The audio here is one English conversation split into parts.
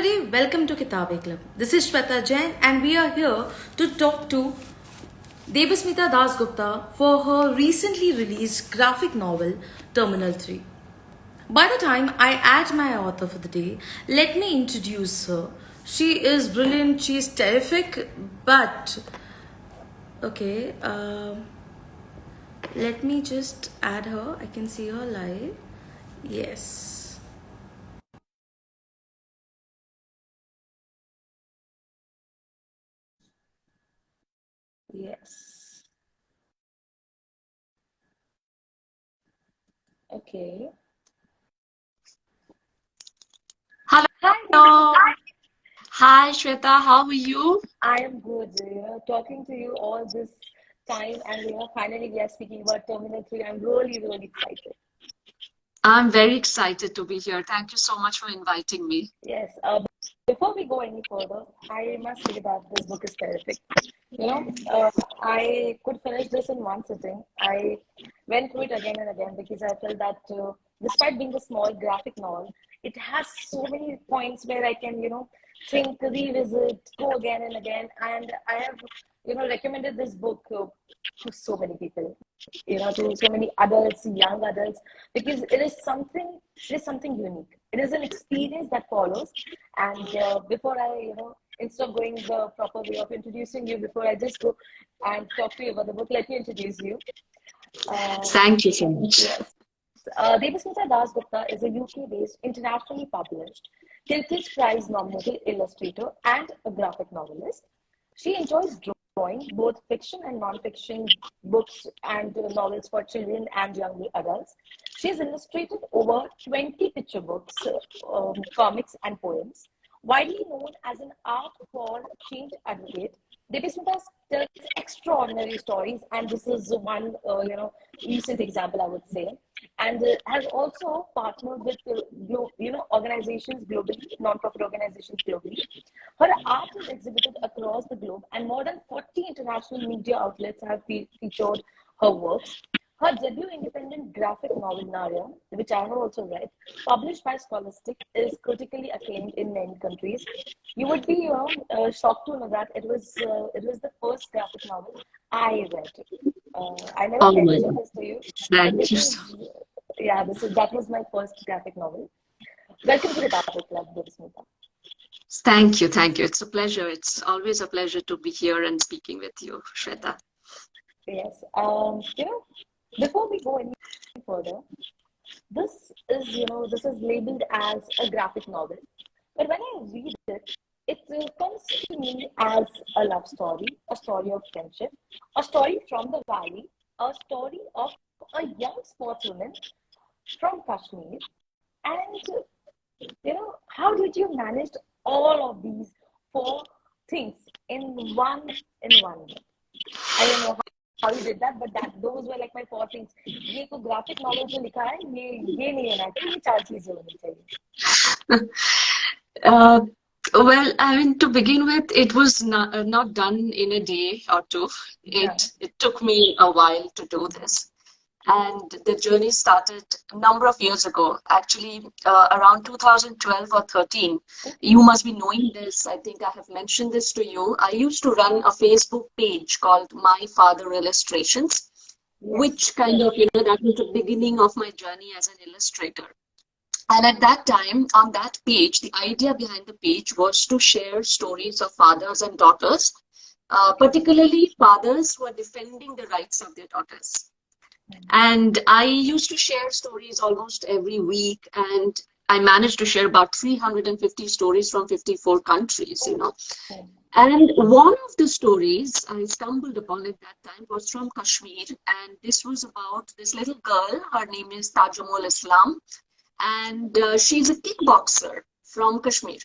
everybody, welcome to Kitabeclub. This is Shweta Jain and we are here to talk to Debasmita Dasgupta for her recently released graphic novel Terminal 3. By the time I add my author for the day, let me introduce her. She is brilliant, she is terrific, but okay, let me just add her. I can see her live. Yes. Yes. Okay. Hi, Hello. Hi, Shweta. How are you? I am good. Talking to you all this time, and finally we are speaking about Terminal 3. I'm really, really excited. I'm very excited to be here. Thank you so much for inviting me. Yes. Before we go any further, I must say that this book is terrific. You know, I could finish this in one sitting. I went through it again and again because I felt that despite being a small graphic novel, it has so many points where I can, think, revisit, go again and again. And I have, recommended this book to so many people, to so many adults, young adults, because it is something unique. It is an experience that follows. And before I, instead of going the proper way of introducing you, before I just go and talk to you about the book, let me introduce you. Thank you so much. Yes. Debasmita Dasgupta is a UK-based, internationally published, Tilkes Prize nominated illustrator and a graphic novelist. She enjoys drawing both fiction and non-fiction books and novels for children and young adults. She has illustrated over 20 picture books, comics, and poems. Widely known as an art for change advocate, Debasmita tells extraordinary stories, and this is one, recent example I would say, and has also partnered with, organizations globally, non-profit organizations globally. Her art is exhibited across the globe, and more than 40 international media outlets have featured her works. Her debut independent graphic novel, Narya, which I have also read, published by Scholastic, is critically acclaimed in many countries. You would be shocked to know that it was the first graphic novel I read. I never Oh my mentioned God. this to you, but Thank this you. is yeah, this is that was my first graphic novel. Welcome to the Kitabeclub, Club, Smita. Thank you. Thank you. It's a pleasure. It's always a pleasure to be here and speaking with you, Shweta. Yes. Before we go any further, this is labeled as a graphic novel. But when I read it, it comes to me as a love story, a story of friendship, a story from the valley, a story of a young sportswoman from Kashmir. And how did you manage all of these four things in one minute? I don't know how you did that, but those were like my four things. ये तो graphic novel जो लिखा है ये नहीं होना चाहिए, ये चार चीजें होनी चाहिए. Uh, well, I mean, to begin with, it was not done in a day or two. Yeah. It took me a while to do this. And the journey started a number of years ago, actually around 2012 or 13. You must be knowing this. I think I have mentioned this to you. I used to run a Facebook page called My Father Illustrations, which kind of, that was the beginning of my journey as an illustrator. And at that time, on that page, the idea behind the page was to share stories of fathers and daughters, particularly fathers who are defending the rights of their daughters. And I used to share stories almost every week, and I managed to share about 350 stories from 54 countries, And one of the stories I stumbled upon at that time was from Kashmir, and this was about this little girl. Her name is Tajamul Islam, and she's a kickboxer from Kashmir.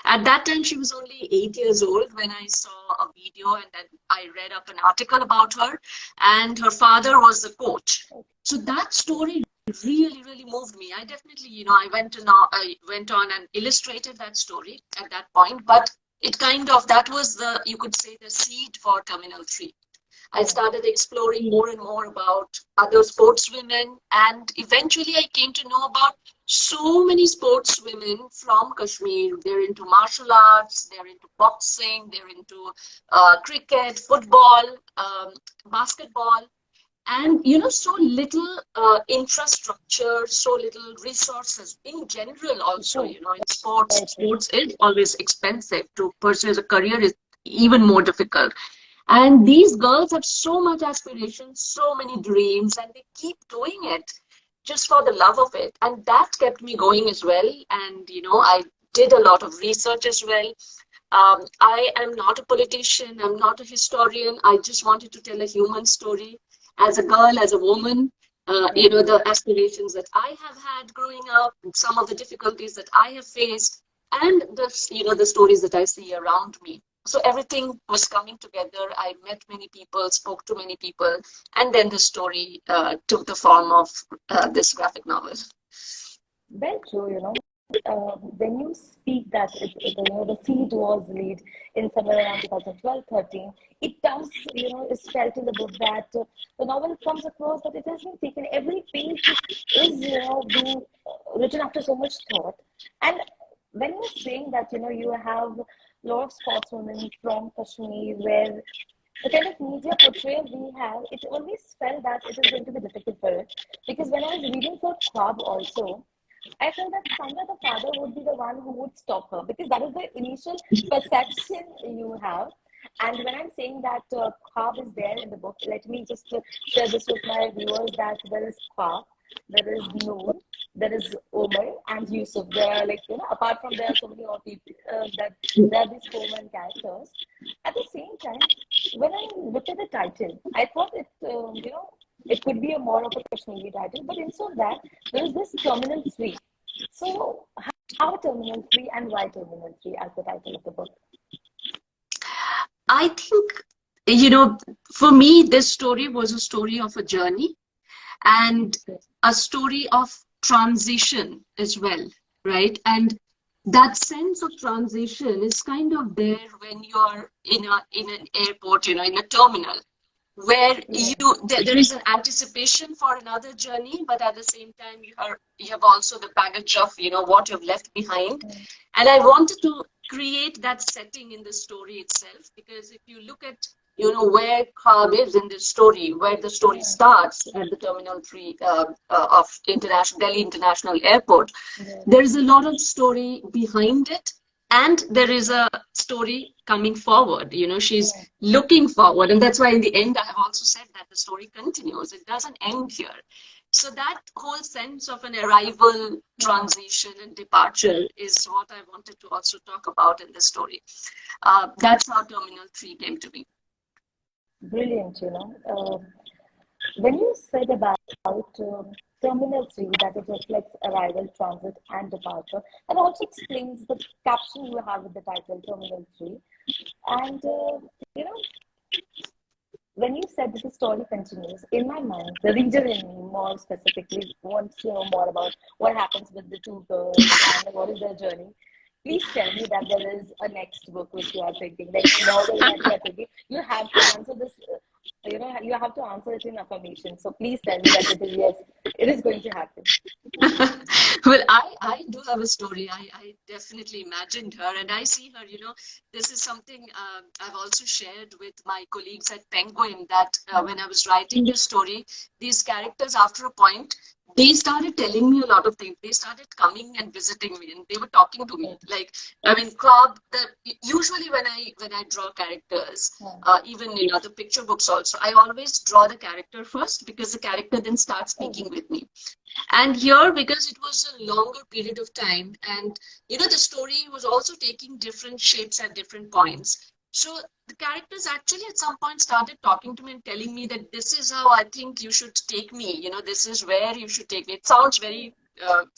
At that time, she was only 8 years old when I saw a video, and then I read up an article about her, and her father was the coach. So that story really, really moved me. I definitely, I went on and illustrated that story at that point, but it kind of, that was you could say, the seed for Terminal 3. I started exploring more and more about other sportswomen, and eventually I came to know about so many sportswomen from Kashmir. They're into martial arts, they're into boxing, they're into cricket, football, basketball, and so little infrastructure, so little resources in general. Also, True. in sports, Very true. is always expensive. To pursue a career is even more difficult. And these girls have so much aspiration, so many dreams, and they keep doing it just for the love of it. And that kept me going as well. And I did a lot of research as well. I am not a politician, I'm not a historian. I just wanted to tell a human story as a girl, as a woman. The aspirations that I have had growing up, some of the difficulties that I have faced, and the stories that I see around me. So everything was coming together. I met many people, spoke to many people, and then the story took the form of this graphic novel. Very true. When you speak that the seed was laid in somewhere around 2012-13, it does, is felt in the book that the novel comes across that it has been taken. Every page is, being written after so much thought. And when you're saying that, you have a lot of sportswomen from Kashmir where the kind of media portrayal we have, it always felt that it is going to be difficult for it. Because when I was reading for Khwab also, I felt that somewhere the father would be the one who would stop her because that is the initial perception you have. And when I'm saying that Khwab is there in the book, let me just share this with my viewers that there is Khwab, there is Noor, there is Omar and Yusuf. There are apart from there are so many more people that there are these four main characters. At the same time, when I looked at the title, I thought it could be a more of a Kashmiri title, but instead of that, there is this Terminal 3. So, how Terminal 3 and why Terminal 3 as the title of the book? I think, for me, this story was a story of a journey and a story of transition as well, right? And that sense of transition is kind of there when you're in an airport, in a terminal, where there is an anticipation for another journey, but at the same time you have also the baggage of what you've left behind. And I wanted to create that setting in the story itself, because if you look at where Khwab is in this story, where the story starts at the Terminal 3 of Delhi International Airport, there is a lot of story behind it, and there is a story coming forward. She's looking forward, and that's why in the end I have also said that the story continues. It doesn't end here. So that whole sense of an arrival, transition, and departure is what I wanted to also talk about in this story. That's how Terminal 3 came to be. Brilliant, when you said about Terminal 3, that it reflects arrival, transit, and departure, that also explains the caption you have with the title Terminal 3. And, when you said that the story continues, in my mind, the reader in me more specifically wants to know more about what happens with the two girls and what is their journey. Please tell me that there is a next book which you are thinking, next novel that you are thinking. You have to answer this, you have to answer it in affirmation. So please tell me that it is yes, it is going to happen. Well, I do have a story. I definitely imagined her, and I see her, this is something I've also shared with my colleagues at Penguin, that when I was writing this story, these characters, after a point, they started telling me a lot of things. They started coming and visiting me, and they were talking to me. Like, I mean, usually when I draw characters, even in other picture books also, I always draw the character first, because the character then starts speaking with me. And here, because it was a longer period of time, and the story was also taking different shapes at different points. So the characters actually at some point started talking to me and telling me that this is how I think you should take me. This is where you should take me. It sounds very,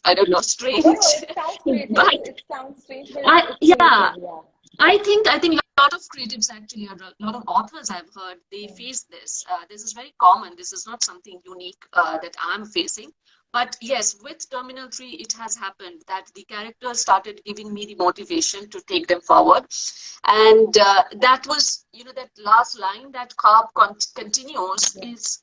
I don't know, strange. No, it sounds creative. But it sounds strange, but it's creative, yeah. I think a lot of creatives actually, a lot of authors I've heard, they face this. This is very common. This is not something unique that I'm facing. But yes, with Terminal 3, it has happened that the characters started giving me the motivation to take them forward. And that was, that last line that Cobb continues is,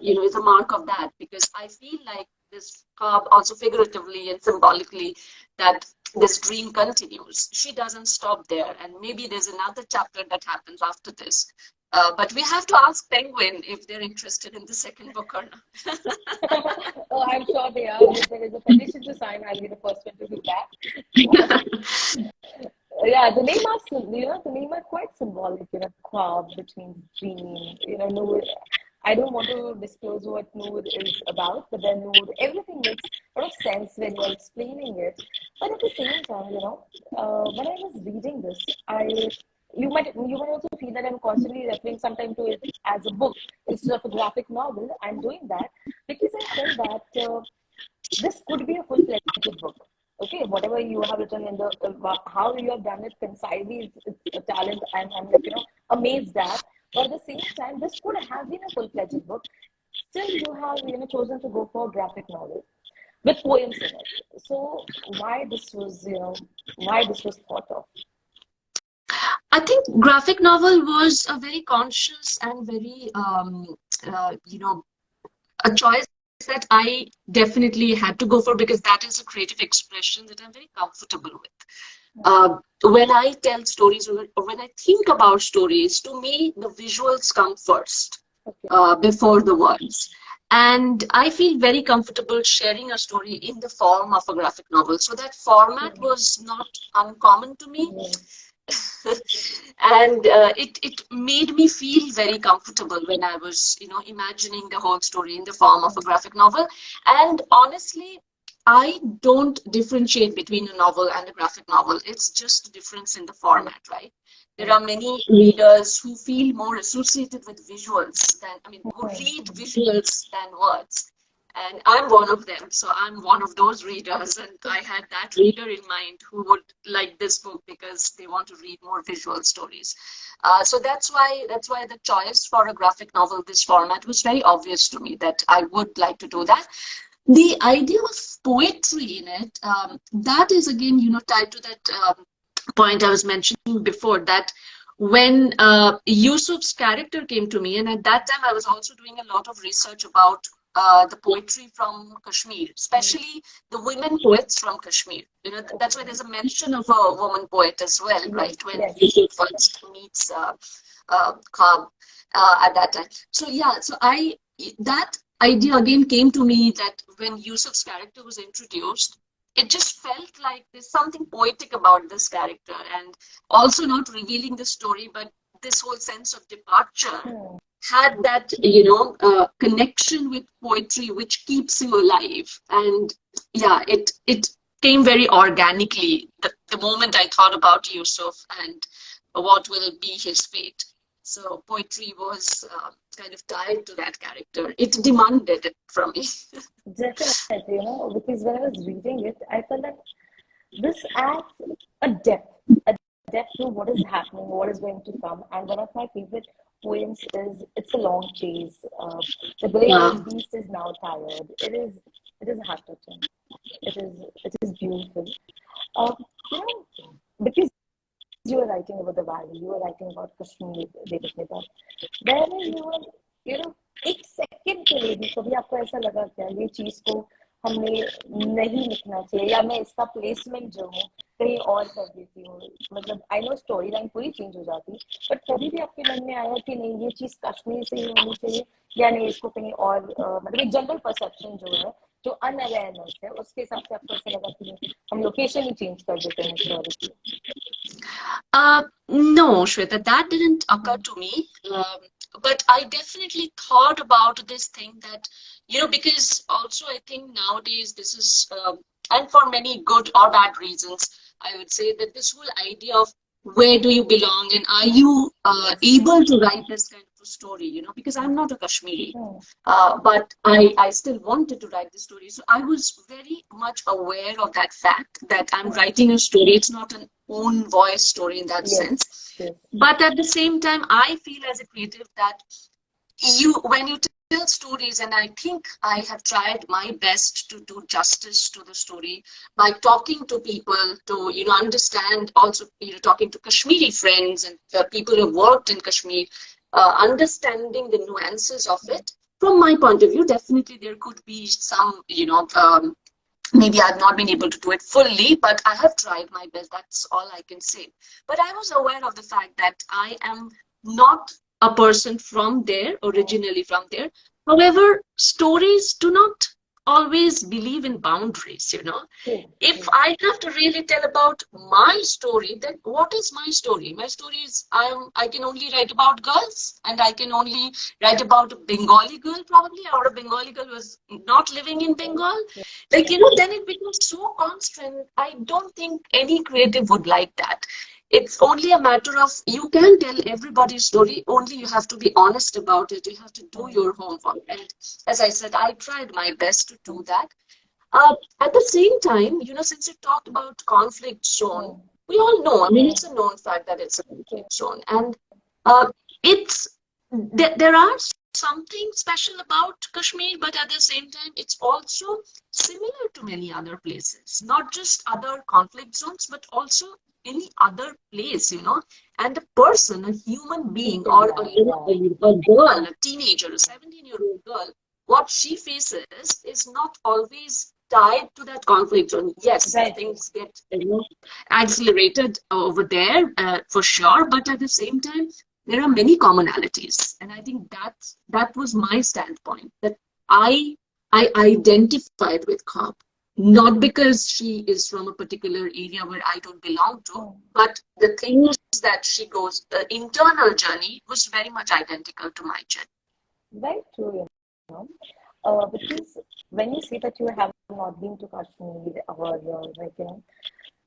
is a mark of that, because I feel like this Cobb also figuratively and symbolically that this dream continues. She doesn't stop there, and maybe there's another chapter that happens after this. But we have to ask Penguin if they're interested in the second book or not. Oh, I'm sure they are. If there is a petition to sign, I'll be the first one to do that. Yeah, the name are quite symbolic, Khwab, which means dream, Noor. I don't want to disclose what Noor is about, but then Noor, everything makes a lot of sense when you're explaining it. But at the same time, when I was reading this, you might also feel that I'm constantly referring sometimes to it as a book instead of a graphic novel. I'm doing that because I felt that this could be a full-fledged book. Okay, whatever you have written in the how you have done it concisely, it's a talent. I'm like amazed at. But at the same time, this could have been a full-fledged book. Still, you have chosen to go for a graphic novel with poems in it. So why this was thought of? I think graphic novel was a very conscious and very, a choice that I definitely had to go for, because that is a creative expression that I'm very comfortable with. When I tell stories, or when I think about stories, to me, the visuals come first before the words. And I feel very comfortable sharing a story in the form of a graphic novel. So that format was not uncommon to me. And it made me feel very comfortable when I was, imagining the whole story in the form of a graphic novel. And honestly, I don't differentiate between a novel and a graphic novel. It's just a difference in the format, right? There are many readers who feel more associated with visuals who read visuals than words. And I'm one of them. So I'm one of those readers. And I had that reader in mind who would like this book because they want to read more visual stories. So that's why the choice for a graphic novel, this format, was very obvious to me that I would like to do that. The idea of poetry in it, that is again, tied to that point I was mentioning before, that when Yusuf's character came to me, and at that time I was also doing a lot of research about the poetry from Kashmir, especially the women poets from Kashmir. That's why there's a mention of a woman poet as well, right? When Yusuf first meets Khab at that time. So yeah, that idea again came to me, that when Yusuf's character was introduced, it just felt like there's something poetic about this character, and also not revealing the story, but this whole sense of departure had that connection with poetry which keeps you alive. And yeah, it came very organically the moment I thought about Yusuf and what will be his fate. So poetry was kind of tied to that character. It demanded it from me. Definitely, because when I was reading it, I felt that this adds a depth to what is happening, what is going to come. And one of my favorite poems is "It's a Long Chase." The great old beast is now tired. It is heart touching. It is beautiful. Um, because you were writing about the valley, you were writing about Kashmir, where you were, एक second के लिए भी कभी आपको ऐसा लगा क्या ये चीज को हमने नहीं लिखना चाहिए, या मैं इसका प्लेसमेंट जो हूँ कहीं और कर देती हूँ? मतलब आई नो स्टोरी लाइन पूरी चेंज हो जाती, बट कभी भी आपके मन में आया कि नहीं ये चीज कश्मीर से ही होनी चाहिए, या नहीं इसको कहीं और मतलब एक जनरल परसेप्शन जो है, जो अनअवेयरनेस है, उसके हिसाब से आपको ऐसा लगा कि हम लोकेशन ही चेंज कर देते हैं स्टोरी की? No, Shweta, that didn't occur to me. But I definitely thought about this thing that, because also I think nowadays this is, and for many good or bad reasons, I would say that this whole idea of where do you belong and are you able to write this kind of a story, because I'm not a Kashmiri, but I still wanted to write this story. So I was very much aware of that fact that I'm writing a story. It's not an own voice story in that sense. But at the same time, I feel as a creative that when you tell stories, and I think I have tried my best to do justice to the story by talking to people to, understand, also, talking to Kashmiri friends and people who have worked in Kashmir, understanding the nuances of it. From my point of view, definitely there could be some, maybe I've not been able to do it fully, but I have tried my best. That's all I can say. But I was aware of the fact that I am not a person from there, originally from there. However, stories do not always believe in boundaries. If I have to really tell about my story, then what is my story? My story is I can only write about girls, and I can only write about a Bengali girl probably, or a Bengali girl who is not living in Bengal. Then it becomes so constant. I don't think any creative would like that. It's only a matter of, you can tell everybody's story, only you have to be honest about it. You have to do your homework. And as I said, I tried my best to do that. At the same time, since you talked about conflict zone, we all know, I mean, it's a known fact that it's a conflict zone. And uh, there are something special about Kashmir, but at the same time, it's also similar to many other places, not just other conflict zones, but also any other place. And a person, a human being, or a girl, a teenager, a 17-year-old girl, what she faces is not always tied to that conflict zone. Yes, things get accelerated over there for sure, but at the same time, there are many commonalities, and I think that was my standpoint, that I identified with Khab, not because she is from a particular area where I don't belong to, but the things that she goes, the internal journey was very much identical to my journey. Very true, because when you say that you have not been to Kashmir, or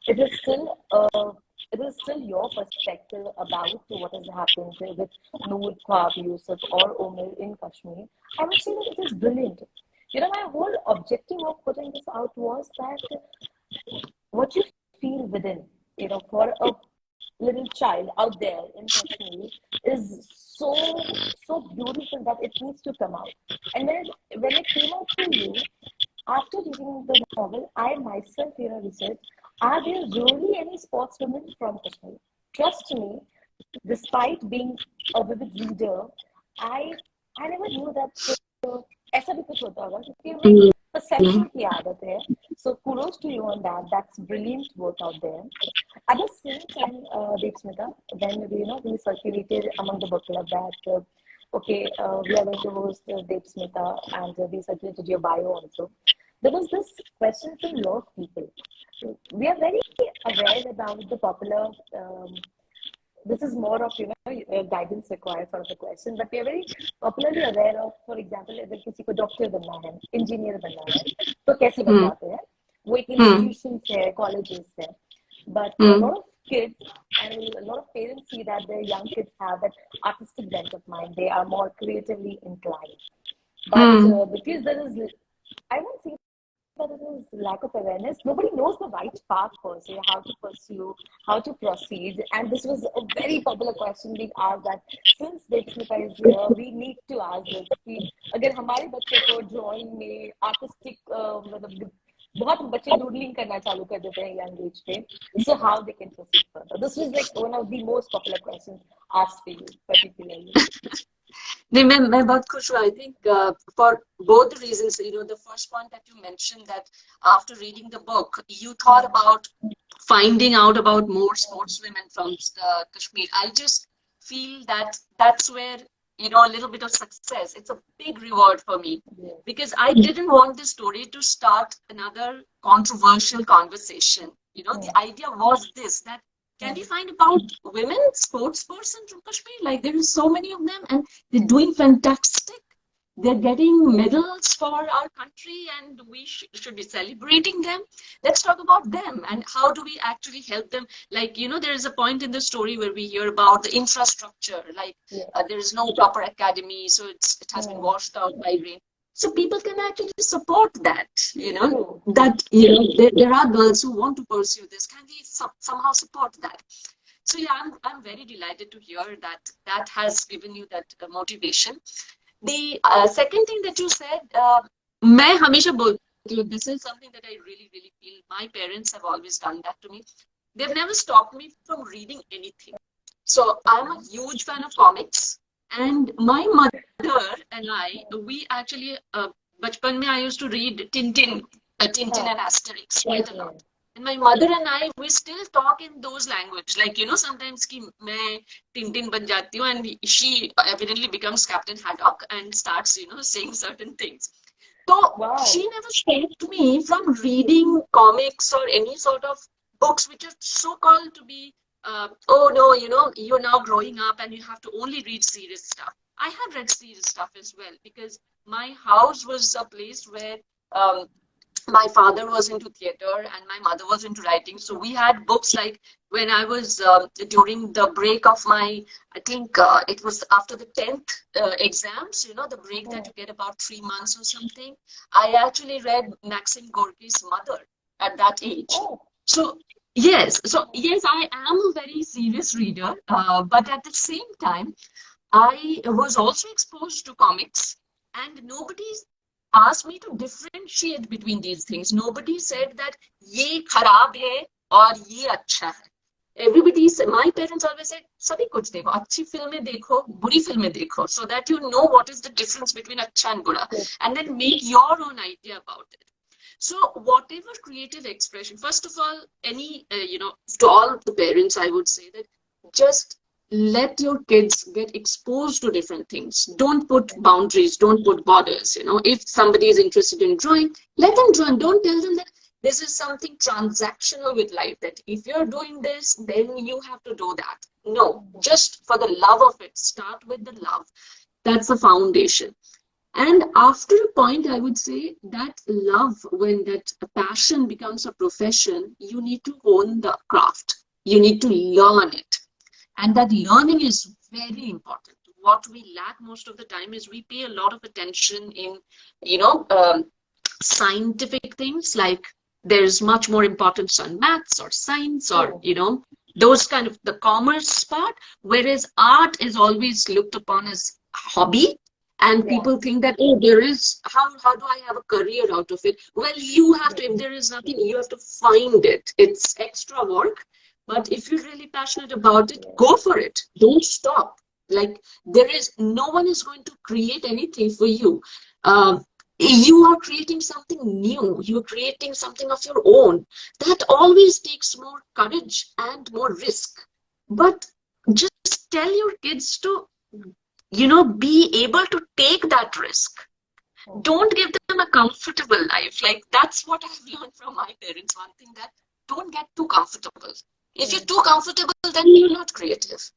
it is still your perspective about what has happened with Noor, Khwab, Yusuf, or Omer in Kashmir. I would say that it is brilliant. My whole objective of putting this out was that what you feel within, for a little child out there in Kashmir is so beautiful that it needs to come out. And when it came out to you, after reading the novel, I myself, researched, are there really any sportswomen from Kashmir? Trust me, despite being a vivid reader, I never knew that ऐसा भी कुछ होता होगा, क्योंकि हमें perception की आदत है. So kudos to you on that. That's brilliant work out there. At the same time, Deepsmita, when we circulated among the book club that we are going to host Deepsmita, and we circulated your bio also. There was this question from a lot of people. We are very aware about the popular. This is more of guidance required sort of a question, but we are very popularly aware of, for example, अगर किसी को doctor बनना है, engineer बनना है, तो कैसे बन जाते हैं? वो एक institutions है, colleges है, but a lot of kids and a lot of parents see that their young kids have that artistic bent of mind. They are more creatively inclined, but because there is, I won't say that it is lack of awareness. Nobody knows the right path per se, how to pursue, how to proceed. And this was a very popular question being asked, that since Deepsmita is here, we need to ask this. कि अगर हमारे बच्चे को drawing में artistic मतलब बहुत बच्चे doodling करना चालू कर देते हैं young age पे, so how they can proceed further? This was like one of the most popular questions asked for you particularly. मैं बहुत खुश हूँ. I think for both the reasons, the first point that you mentioned, that after reading the book, you thought about finding out about more sportswomen from Kashmir. I just feel that that's where, a little bit of success, it's a big reward for me, because I didn't want this story to start another controversial conversation. The idea was this, that can we find about women sportsperson from Kashmir? Like, there are so many of them, and they're doing fantastic. They're getting medals for our country, and we should be celebrating them. Let's talk about them, and how do we actually help them? Like, there is a point in the story where we hear about the infrastructure. Like, there is no proper academy, so it has been washed out by rain. So people can actually support that, that, there are girls who want to pursue this. Can we somehow support that? So yeah, I'm very delighted to hear that has given you that motivation. The second thing that you said, मैं हमेशा बोलती हूँ, this is something that I really, really feel. My parents have always done that to me. They've never stopped me from reading anything. So I'm a huge fan of comics, and my mother and I, we actually, bachpan mein I used to read Tintin and Asterix quite a lot. And my mother and I, we still talk in those language. Like, sometimes ki main Tintin ban jati hu, and she evidently becomes Captain Haddock and starts, saying certain things. So she never stopped me from reading comics or any sort of books which are so called to be, oh no, you're now growing up and you have to only read serious stuff. I have read serious stuff as well, because my house was a place where my father was into theater and my mother was into writing. So we had books like when I was during the break of my, I think it was after the 10th exams, the break that you get about 3 months or something. I actually read Maxim Gorky's Mother at that age. So yes, I am a very serious reader, but at the same time, I was also exposed to comics, and nobody asked me to differentiate between these things. Nobody said that ye kharab hai or ye acha hai. Everybody said, my parents always said, sabhi kuch dekho, achhi filmein dekho, buri filmein dekho, so that you know what is the difference between acha and bura, and then make your own idea about it. So whatever creative expression, first of all, to all the parents, I would say that just let your kids get exposed to different things. Don't put boundaries, don't put borders. If somebody is interested in drawing, let them draw. Don't tell them that this is something transactional with life, that if you're doing this, then you have to do that. No, just for the love of it, start with the love. That's the foundation. And after a point, I would say that love, when that passion becomes a profession, you need to own the craft. You need to learn it. And that learning is very important. What we lack most of the time is we pay a lot of attention in, scientific things, like there's much more importance on maths or science or, those kind of the commerce part, whereas art is always looked upon as hobby. And people think that, oh, there is, how do I have a career out of it? Well, you have to, if there is nothing, you have to find it. It's extra work. But if you're really passionate about it, go for it. Don't stop. Like, no one is going to create anything for you. You are creating something new. You're creating something of your own. That always takes more courage and more risk. But just tell your kids to, be able to take that risk. Don't give them a comfortable life. Like, that's what I've learned from my parents. One thing, that don't get too comfortable. If you're too comfortable, then you're not creative.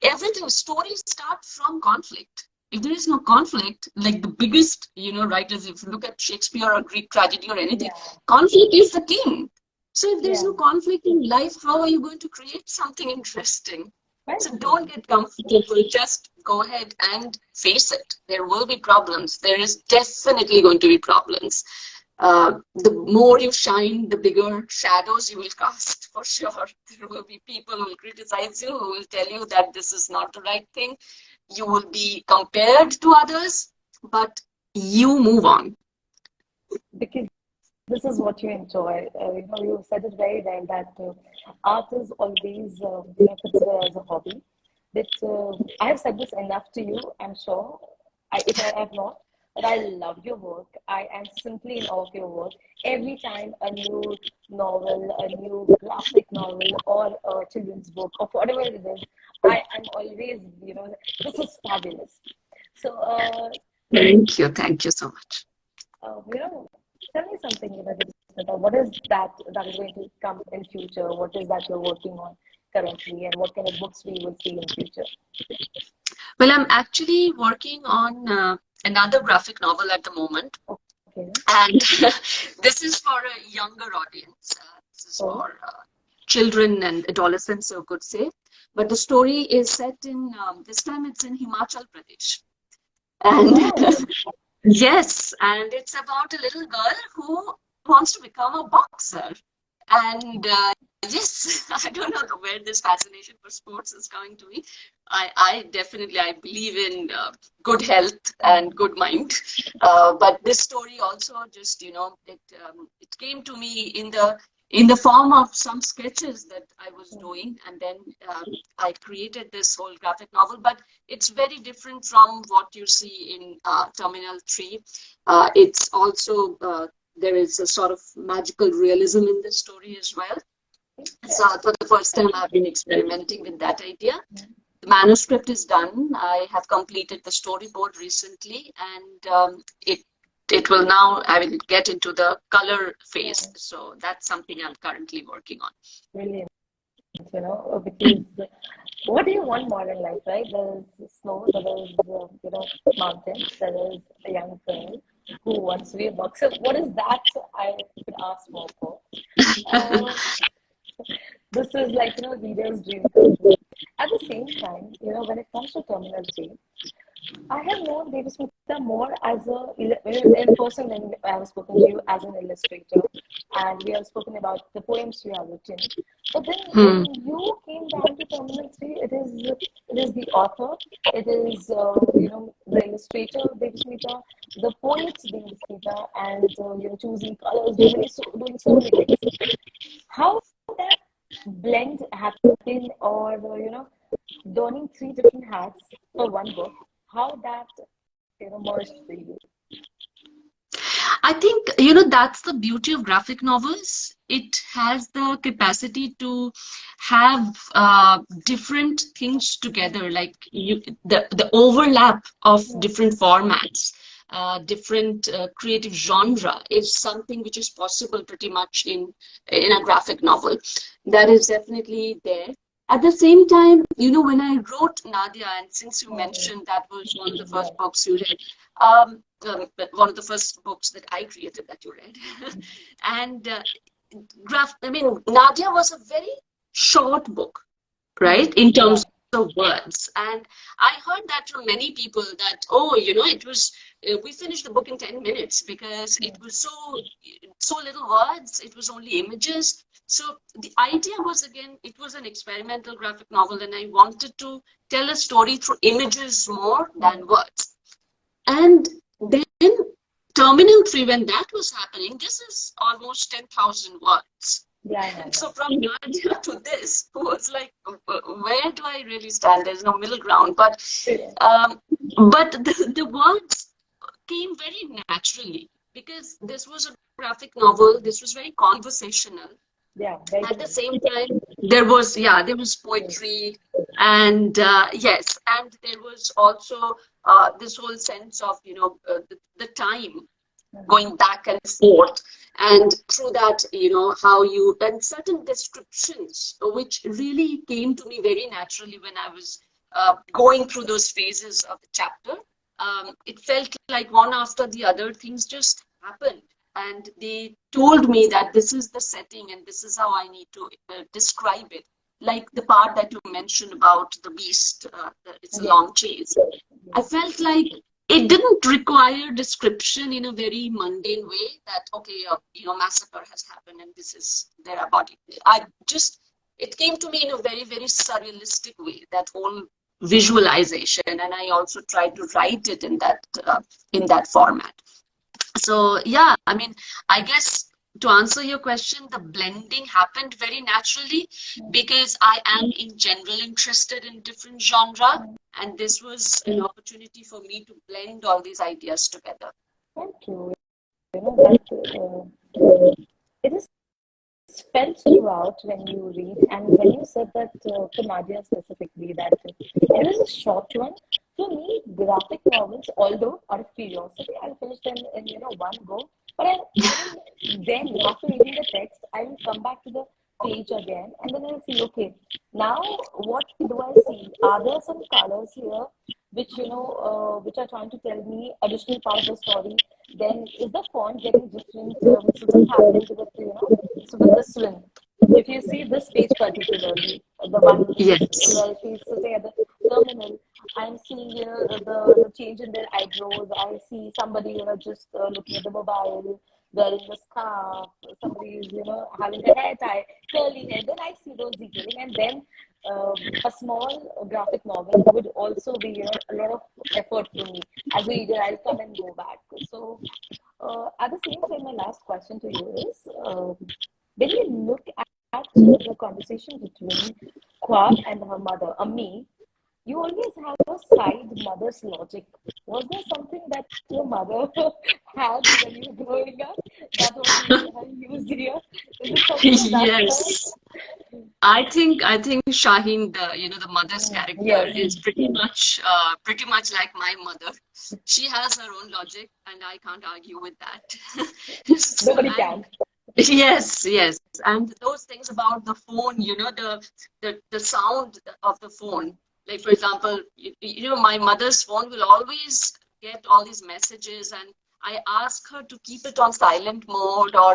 Everything, stories start from conflict. If there is no conflict, like the biggest, writers, if you look at Shakespeare or Greek tragedy or anything, conflict is the king. So if there's no conflict in life, how are you going to create something interesting? So don't get comfortable, just go ahead and face it. There will be problems. There is definitely going to be problems. The more you shine, the bigger shadows you will cast, for sure. There will be people who will criticize you, who will tell you that this is not the right thing. You will be compared to others, but you move on. Because this is what you enjoy. You said it very well that art is always considered as a hobby. That I have said this enough to you, I'm sure. If I have not, but I love your work. I am simply in awe of your work. Every time a new novel, a new graphic novel, or a children's book, or whatever it is, I am always, this is fabulous. So, thank you so much. Tell me something, what is that is going to come in future? What is that you're working on currently, and what kind of books we will see in future? Well, I'm actually working on another graphic novel at the moment. Okay. And this is for a younger audience. This is for children and adolescents, so could say. But the story is set in, this time it's in Himachal Pradesh. And yes, and it's about a little girl who wants to become a boxer. And yes, I don't know where this fascination for sports is coming to me. I definitely I believe in good health and good mind. But this story also just it came to me in the form of some sketches that I was doing, and then I created this whole graphic novel. But it's very different from what you see in Terminal 3. It's also there is a sort of magical realism in this story as well. So for the first time, I've been experimenting with that idea. The manuscript is done. I have completed the storyboard recently, and it will now, I will get into the color phase. So that's something I'm currently working on. Brilliant. Because what do you want more in life, right? There is snow, there is, mountains, there is a young girl who wants to be a boxer. What is that I could ask more for? Uh, this is like, reader's dream come true. At the same time, when it comes to Terminal 3, I have known Devasmita more as in person when I have spoken to you as an illustrator, and we have spoken about the poems you have written. But then when you came down to Terminal 3, it is the author, it is the illustrator Devasmita, the poet Devasmita, and choosing colors, doing so many things. How that blend happened, or donning three different hats for one book, how that merged for you? I think, that's the beauty of graphic novels. It has the capacity to have different things together, like the overlap of different formats, different creative genre is something which is possible pretty much in a graphic novel. That is definitely there. At the same time, when I wrote Nadia, and since you mentioned that was one of the first books you read, one of the first books that I created that you read, and I mean, Nadia was a very short book, right, in terms of words. And I heard that from many people that, oh, it was, we finished the book in 10 minutes because it was so little words, it was only images. So the idea was, again, it was an experimental graphic novel, and I wanted to tell a story through images more than words. And then Terminal 3, when that was happening, this is almost 10,000 words. Yeah. So from Nadia to this was like, where do I really stand? There's no middle ground. But the words came very naturally because this was a graphic novel. This was very conversational. Yeah. At the same time, there was poetry, and yes, and there was also this whole sense of the time going back and forth, and through that, how you and certain descriptions which really came to me very naturally when I was going through those phases of the chapter. It felt like one after the other things just happened, and they told me that this is the setting and this is how I need to describe it. Like the part that you mentioned about the beast, it's a long chase. I felt like it didn't require description in a very mundane way that, okay, massacre has happened and this is their body. It came to me in a very, very surrealistic way, that whole visualization. And I also tried to write it in that format. So yeah, I mean, I guess to answer your question, the blending happened very naturally because I am in general interested in different genre, and this was an opportunity for me to blend all these ideas together. Thank you. It is felt throughout when you read, and when you said that for Nadia specifically, that it is a short one. For me, graphic novels, although out of curiosity, I'll finish them in one go. But then after reading the text, I will come back to the page again, and then I'll see, okay, now what do I see? Are there some colors here which which are trying to tell me additional part of the story? Then is the font getting different? So this happened with so with this one. If you see this page particularly, the one which is Yes. where she's sitting at the terminal, I'm seeing the change in their eyebrows. I see somebody just looking at the mobile. wearing a scarf, somebody is, having a hair tie, curly hair. Then I see those detailing, and then a small graphic novel would also be, a lot of effort for me. As a reader, I'll come and go back. So, at the same time, my last question to you is, when you look at the conversation between Kwab and her mother, Ammi, you always have a side mother's logic. Was there something that your mother had when you were growing up that was used here? Is it something of that sort? Yes. I think Shaheen, the mother's character Yes, is pretty much like my mother. She has her own logic, and I can't argue with that. So, nobody and can. yes, yes, and those things about the phone, the sound of the phone. Like for example, my mother's phone will always get all these messages, and I ask her to keep it on silent mode or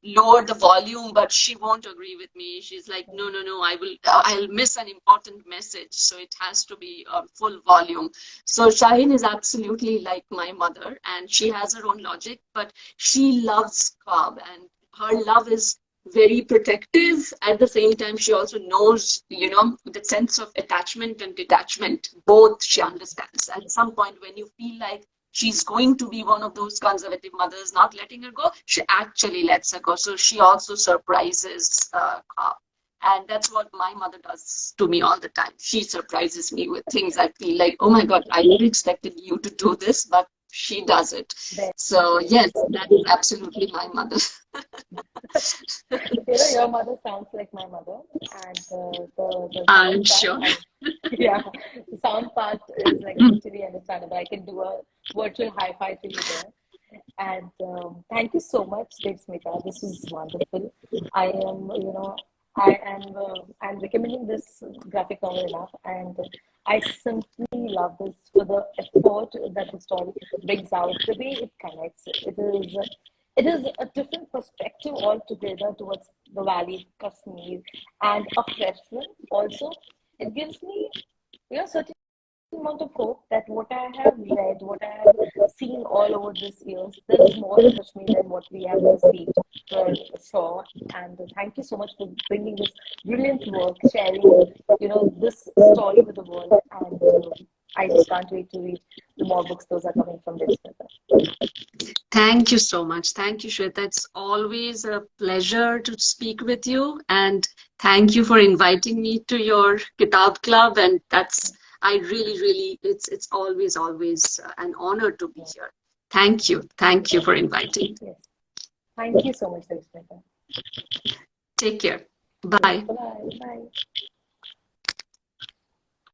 lower the volume, but she won't agree with me. She's like, no, no, no, I'll miss an important message, so it has to be on full volume. So Shaheen is absolutely like my mother, and she has her own logic, but she loves Cobb, and her love is very protective. At the same time, she also knows, the sense of attachment and detachment. Both she understands. At some point, when you feel like she's going to be one of those conservative mothers not letting her go, she actually lets her go. So she also surprises Cobb. And that's what my mother does to me all the time. She surprises me with things I feel like, oh my God, I never expected you to do this, but she does it. Very So true. yes, that is absolutely my mother. Your mother sounds like my mother, and the I'm sound part, sure. yeah, the sound part is like totally understandable. I can do a virtual high five to you there. And thank you so much, Smita. This is wonderful. I am, I'm recommending this graphic novel enough, and I simply love this for the effort that the story brings out, the way it connects. It is a different perspective altogether towards the valley, Kashmir, and a fresh one. Also, it gives me, certain amount of hope that what I have read, what I have seen all over these years, there is more to Kashmir than what we have received for sure. And thank you so much for bringing this brilliant work, sharing, this story with the world. And I just can't wait to read the more books those are coming from this. Thank you so much. Thank you, Shweta. It's always a pleasure to speak with you. And thank you for inviting me to your Kitab Club. And I really, really, it's always an honor to be here. Thank you. Thank you for inviting. Yes. Thank you so much, Smita. Take care. Yes. Bye. Bye. Bye.